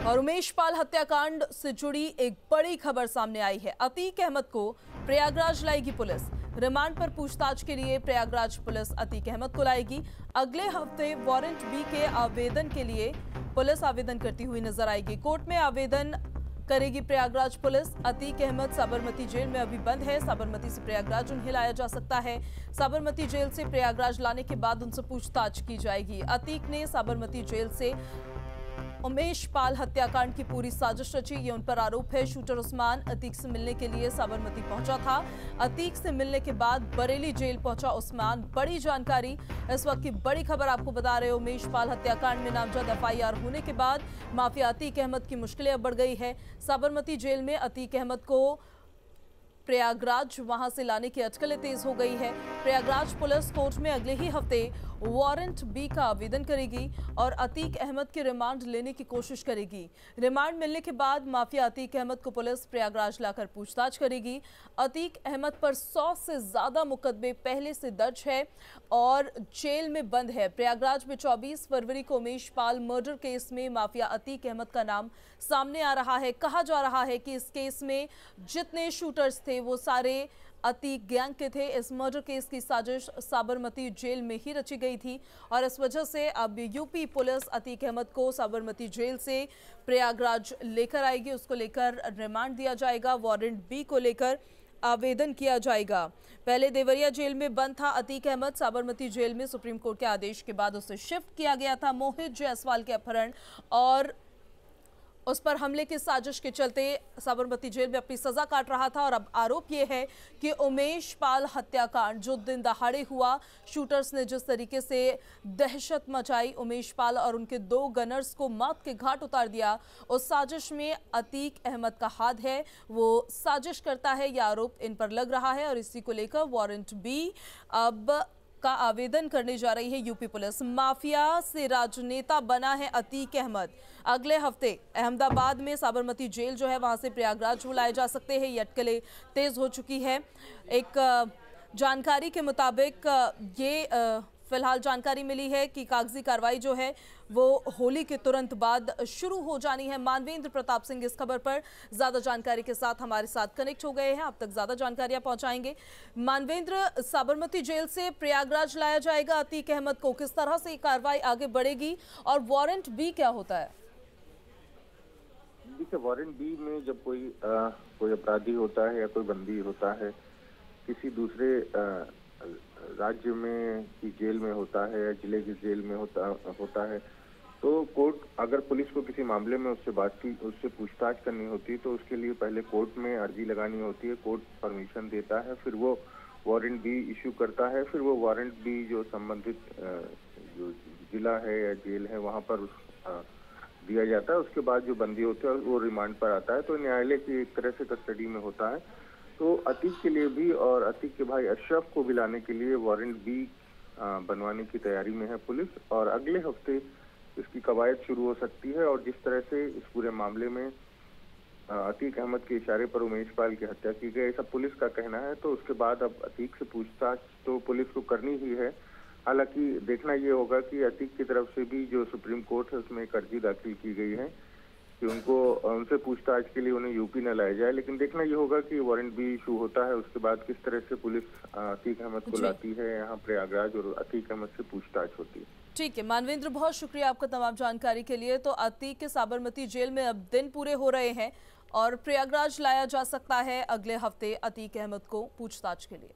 और उमेश पाल हत्याकांड से जुड़ी एक बड़ी खबर सामने आई है। अतीक अहमद को प्रयागराज लाएगी पुलिस। रिमांड पर पूछताछ के लिए प्रयागराज पुलिस अतीक अहमद को लाएगी। अगले हफ्ते वारंट बी के आवेदन के लिए पुलिस आवेदन करती हुई नजर आएगी। कोर्ट में आवेदन करेगी प्रयागराज पुलिस। अतीक अहमद साबरमती जेल में अभी बंद है। साबरमती से प्रयागराज उन्हें लाया जा सकता है। साबरमती जेल से प्रयागराज लाने के बाद उनसे पूछताछ की जाएगी। अतीक ने साबरमती जेल से उमेश पाल हत्याकांड की पूरी साजिश रची, ये उन पर आरोप है। शूटर उस्मान अतीक से मिलने के लिए साबरमती पहुंचा था। अतीक से मिलने के बाद बरेली जेल पहुंचा उस्मान। बड़ी जानकारी, इस वक्त की बड़ी खबर आपको बता रहे हो। उमेश पाल हत्याकांड में नामजद एफआईआर होने के बाद माफिया अतीक अहमद की मुश्किलें अब बढ़ गई है। साबरमती जेल में अतीक अहमद को प्रयागराज वहां से लाने की अटकलें तेज हो गई है। प्रयागराज पुलिस कोर्ट में अगले ही हफ्ते वारंट बी का आवेदन करेगी और अतीक अहमद के रिमांड लेने की कोशिश करेगी। रिमांड मिलने के बाद माफिया अतीक अहमद को पुलिस प्रयागराज लाकर पूछताछ करेगी। अतीक अहमद पर 100 से ज्यादा मुकदमे पहले से दर्ज है और जेल में बंद है। प्रयागराज में 24 फरवरी को उमेश पाल मर्डर केस में माफिया अतीक अहमद का नाम सामने आ रहा है। कहा जा रहा है कि इस केस में जितने शूटर्स थे वो सारे अतीक गैंग के थे। इस मर्डर केस की साजिश साबरमती जेल में ही रची गई थी और इस वजह से अब यूपी पुलिस अतीक अहमद को साबरमती जेल से प्रयागराज लेकर आएगी। उसको लेकर रिमांड दिया जाएगा। वारंट बी को लेकर आवेदन किया जाएगा। पहले देवरिया जेल में बंद था अतीक अहमद। साबरमती जेल में सुप्रीम कोर्ट के आदेश के बाद उसे शिफ्ट किया गया था। मोहित जायसवाल के अपहरण और उस पर हमले की साजिश के चलते साबरमती जेल में अपनी सजा काट रहा था और अब आरोप यह है कि उमेश पाल हत्याकांड जो दिन दहाड़े हुआ, शूटर्स ने जिस तरीके से दहशत मचाई, उमेश पाल और उनके 2 गनर्स को मौत के घाट उतार दिया, उस साजिश में अतीक अहमद का हाथ है। वो साजिश करता है, यह आरोप इन पर लग रहा है और इसी को लेकर वारंट बी अब का आवेदन करने जा रही है यूपी पुलिस। माफिया से राजनेता बना है अतीक अहमद। अगले हफ्ते अहमदाबाद में साबरमती जेल जो है वहां से प्रयागराज बुलाए जा सकते हैं। ये अटकलें तेज हो चुकी है। एक जानकारी के मुताबिक ये फिलहाल जानकारी मिली है कि कागजी कार्रवाई जो है वो होली के तुरंत बाद शुरू हो जानी है। मानवेंद्र प्रताप सिंह इस खबर पर ज्यादा जानकारी के साथ हमारे साथ कनेक्ट हो गए हैं। अब तक ज्यादा जानकारियां पहुंचाएंगे। मानवेंद्र, साबरमती जेल से प्रयागराज लाया जाएगा अतीक अहमद को, किस तरह से कार्रवाई आगे बढ़ेगी और वारंट बी क्या होता है? देखिए, वारंट बी में जब कोई अपराधी होता है या कोई बंदी होता है, किसी दूसरे राज्य में की जेल में होता है या जिले की जेल में होता है, तो कोर्ट अगर पुलिस को किसी मामले में उससे पूछताछ करनी होती है तो उसके लिए पहले कोर्ट में अर्जी लगानी होती है। कोर्ट परमिशन देता है, फिर वो वारंट बी इशू करता है। फिर वो वारंट बी जो संबंधित जो जिला है या जेल है वहां पर दिया जाता है। उसके बाद जो बंदी होते हैं वो रिमांड पर आता है। तो न्यायालय की एक तरह से कस्टडी में होता है। तो अतीक के लिए भी और अतीक के भाई अशरफ को भी लाने के लिए वारंट बी बनवाने की तैयारी में है पुलिस और अगले हफ्ते इसकी कवायद शुरू हो सकती है। और जिस तरह से इस पूरे मामले में अतीक अहमद के इशारे पर उमेश पाल की हत्या की गई, ऐसा पुलिस का कहना है। तो उसके बाद अब अतीक से पूछताछ तो पुलिस को करनी ही है। हालांकि देखना ये होगा कि अतीक की तरफ से भी जो सुप्रीम कोर्ट है उसमें एक अर्जी दाखिल की गई है कि उनसे पूछताछ के लिए उन्हें यूपी न लाया जाए। लेकिन देखना ये होगा कि वारंट बी इशू होता है, उसके बाद किस तरह से पुलिस अतीक अहमद को लाती है यहाँ प्रयागराज और अतीक अहमद से पूछताछ होती है। ठीक है मानवेंद्र, बहुत शुक्रिया आपका तमाम जानकारी के लिए। तो अतीक के साबरमती जेल में अब दिन पूरे हो रहे हैं और प्रयागराज लाया जा सकता है अगले हफ्ते अतीक अहमद को पूछताछ के लिए।